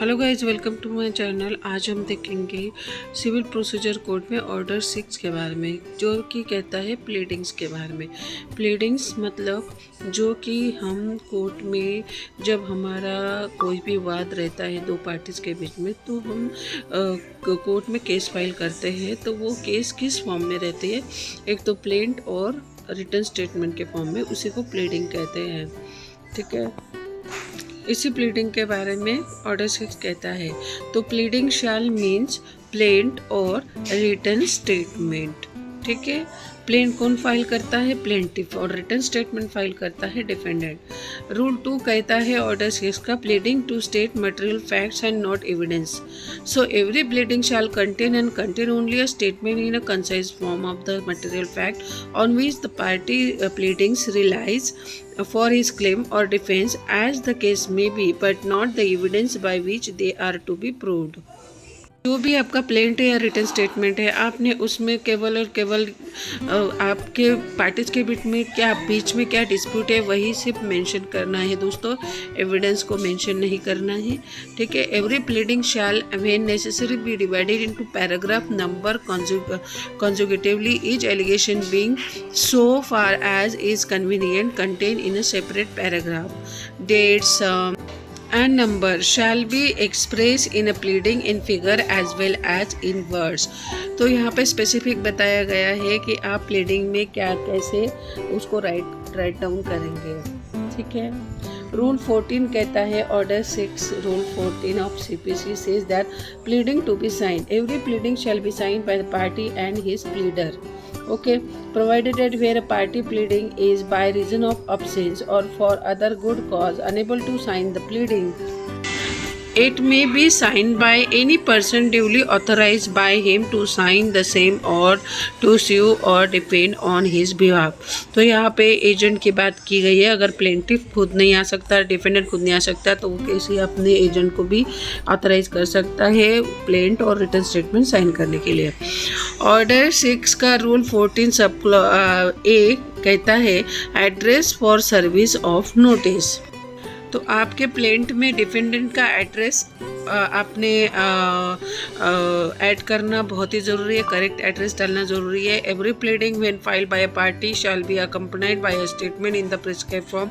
Hello guys, welcome to my channel. आज हम देखेंगे सिविल प्रोसीजर कोड में ऑर्डर 6 के बारे में, जो कि कहता है प्लीडिंग्स के बारे में। प्लीडिंग्स मतलब जो कि हम कोर्ट में जब हमारा कोई भी वाद रहता है दो पार्टीज़ के बीच में, तो हम कोर्ट में केस फाइल करते हैं। तो वो केस किस फॉर्म में रहती है? एक तो प्लेंट और रिटन स्टेटमेंट के फॉर्म में, उसी को प्लीडिंग कहते हैं। ठीक है, इसी प्लीडिंग के बारे में ऑर्डर 6 कहता है। तो प्लीडिंग शैल मीन्स प्लेंट और रिटन स्टेटमेंट। ठीक है, प्लेंट कौन फाइल करता है? प्लेंटिफ। और रिटन स्टेटमेंट फाइल करता है डिफेंडेंट। रूल 2 कहता है ऑर्डर 6 का, pleading to state material facts and not evidence. So every pleading shall contain only a statement in a concise form of the material fact on which the party pleadings relies for his claim or defense, as the case may be, but not the evidence by which they are to be proved। जो भी आपका plaint है या written statement है, आपने उसमें केवल और केवल आपके पार्टीज के बीच में क्या डिस्प्यूट है वही सिर्फ मेंशन करना है दोस्तों, एविडेंस को मेंशन नहीं करना है। ठीक है, every pleading shall when necessary be divided into paragraph number consecutively, each allegation being so far as is convenient contained in a separate paragraph। Dates and number shall be expressed in a pleading in figure as well as in words। तो यहाँ पे specific बताया गया है कि आप pleading में क्या कैसे उसको राइट डाउन करेंगे। ठीक है, रूल 14 कहता है order 6 rule 14 of CPC says that pleading to be signed, every pleading shall be signed by the party and his pleader. Okay, provided that where a party pleading is by reason of absence or for other good cause unable to sign the pleading, it may be signed by any person duly authorized by him to sign the same or to sue or defend on his behalf। तो यहाँ पे agent की बात की गई है। अगर plaintiff खुद नहीं आ सकता, डिफेंडेंट खुद नहीं आ सकता, तो वो किसी अपने एजेंट को भी ऑथराइज कर सकता है प्लेंट और रिटन स्टेटमेंट साइन करने के लिए। ऑर्डर 6 का रूल 14 सब ए कहता है address for service of notice. तो आपके प्लेंट में डिफेंडेंट का एड्रेस आपने ऐड करना बहुत ही ज़रूरी है, करेक्ट एड्रेस डालना ज़रूरी है। Every pleading when filed by a party shall be accompanied by a statement in the prescribed form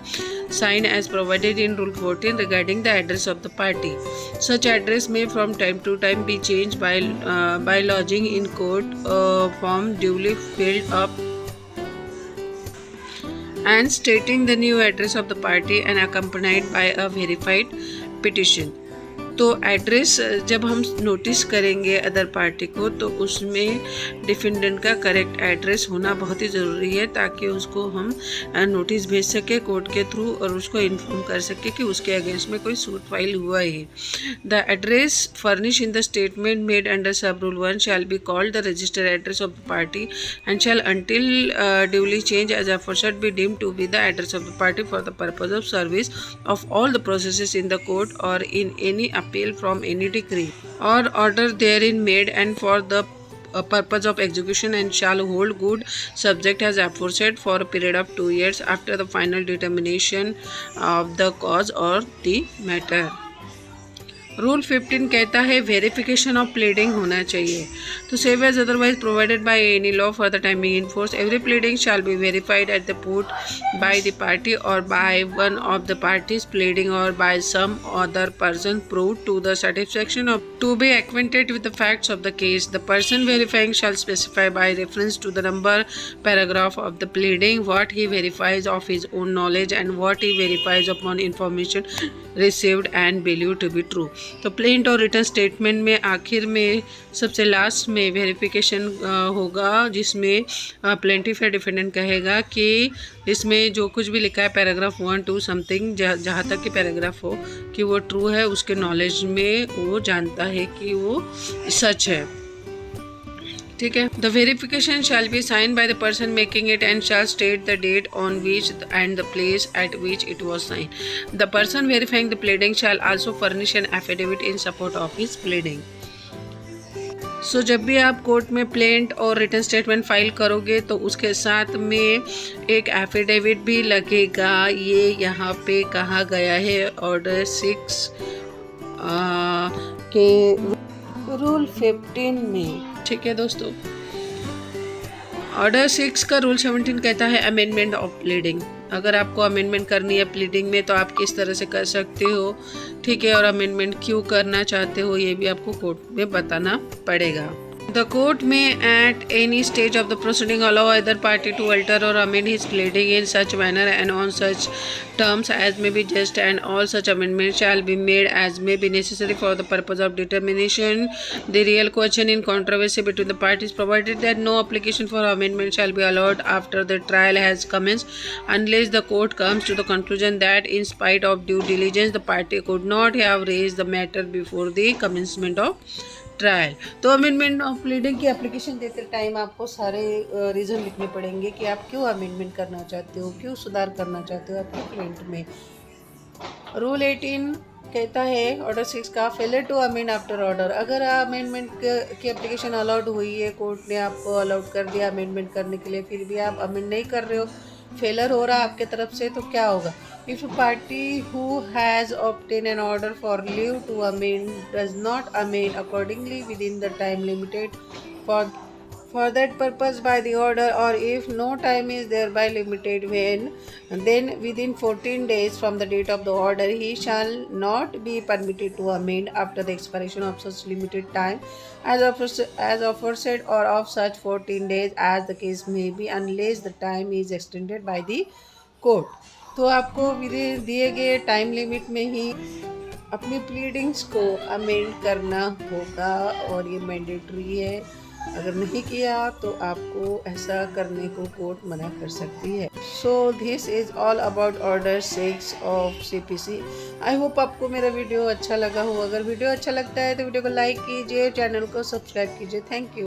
signed as provided in Rule 14 regarding the address of the party। Such address may from time to time be changed by lodging in court form duly filled up and stating the new address of the party and accompanied by a verified petition। तो address जब हम notice करेंगे other party को, तो उसमें defendant का correct address होना बहुत ही ज़रूरी है, ताकि उसको हम नोटिस भेज सके कोर्ट के थ्रू और उसको इन्फॉर्म कर सके कि उसके अगेंस्ट में कोई सूट फाइल हुआ है। The address furnish in the statement made under sub rule 1 shall be called the registered address of the party and shall until duly change as aforesaid be deemed to be the address of the party for the purpose of service of all the processes in the court or in any appeal from any decree or order therein made and for the purpose of execution, and shall hold good subject as aforesaid for a period of 2 years after the final determination of the cause or the matter। Rule 15 कहता है verification of pleading होना चाहिए। तो save as otherwise provided by any law for the time being in force, every pleading shall be verified at the put by the party और by one of the parties pleading और by some other person proved to the satisfaction of to be acquainted with the facts of the case। The person verifying shall specify by reference to the number paragraph of the pleading what he verifies of his own knowledge and what he verifies upon information received and believed to be true। तो plaint और written statement में आखिर में सबसे last में verification होगा, जिसमें plaintiff या डिफेंडेंट कहेगा कि इसमें जो कुछ भी लिखा है पैराग्राफ 1 2 समथिंग, जहाँ तक कि पैराग्राफ हो कि वो ट्रू है, उसके नॉलेज में वो जानता है कि वो सच है। ठीक है, the verification shall be sign by the person making it and shall state the date on which and the place at which it was sign. The person verifying the pleading shall also furnish an affidavit in support of his pleading. So जब भी आप court में plaint और written statement file करोगे, तो उसके साथ में एक एफिडेविट भी लगेगा। ये यहाँ पे कहा गया है ऑर्डर 6 के रूल 15 में। ठीक है दोस्तों, ऑर्डर 6 का रूल 17 कहता है अमेंडमेंट ऑफ प्लीडिंग। अगर आपको अमेंडमेंट करनी है प्लीडिंग में तो आप किस तरह से कर सकते हो, ठीक है, और अमेंडमेंट क्यों करना चाहते हो ये भी आपको कोर्ट में बताना पड़ेगा। The court may at any stage of the proceeding allow either party to alter or amend his pleading in such manner and on such terms as may be just, and all such amendments shall be made as may be necessary for the purpose of determination the real question in controversy between the parties, provided that no application for amendment shall be allowed after the trial has commenced, unless the court comes to the conclusion that in spite of due diligence the party could not have raised the matter before the commencement of trial. तो amendment of pleading की application देते time आपको सारे reason लिखने पड़ेंगे कि आप क्यों अमेंडमेंट करना चाहते हो, क्यों सुधार करना चाहते हो आपके प्लेंट में। रूल 18 कहता है ऑर्डर 6 का failure to amend after order. अगर अमेंडमेंट की एप्लीकेशन अलाउड हुई है, कोर्ट ने आपको अलाउड कर दिया अमेंडमेंट करने के लिए, फिर भी आप अमेंड नहीं कर रहे हो, फेलर हो रहा आपके तरफ से, तो क्या होगा। If a party who has obtained an order for leave to amend does not amend accordingly within the time limited for that purpose by the order, or if no time is thereby limited, then within 14 days from the date of the order he shall not be permitted to amend after the expiration of such limited time as aforesaid, or of such 14 days as the case may be, unless the time is extended by the court। तो आपको दिए गए time limit में ही अपनी pleadings को amend करना होगा और ये मैंडेटरी है। अगर नहीं किया तो आपको ऐसा करने को कोर्ट मना कर सकती है। So this is all about order 6 of CPC। I hope आपको मेरा वीडियो अच्छा लगा हो। अगर वीडियो अच्छा लगता है तो वीडियो को लाइक कीजिए, चैनल को सब्सक्राइब कीजिए। Thank you.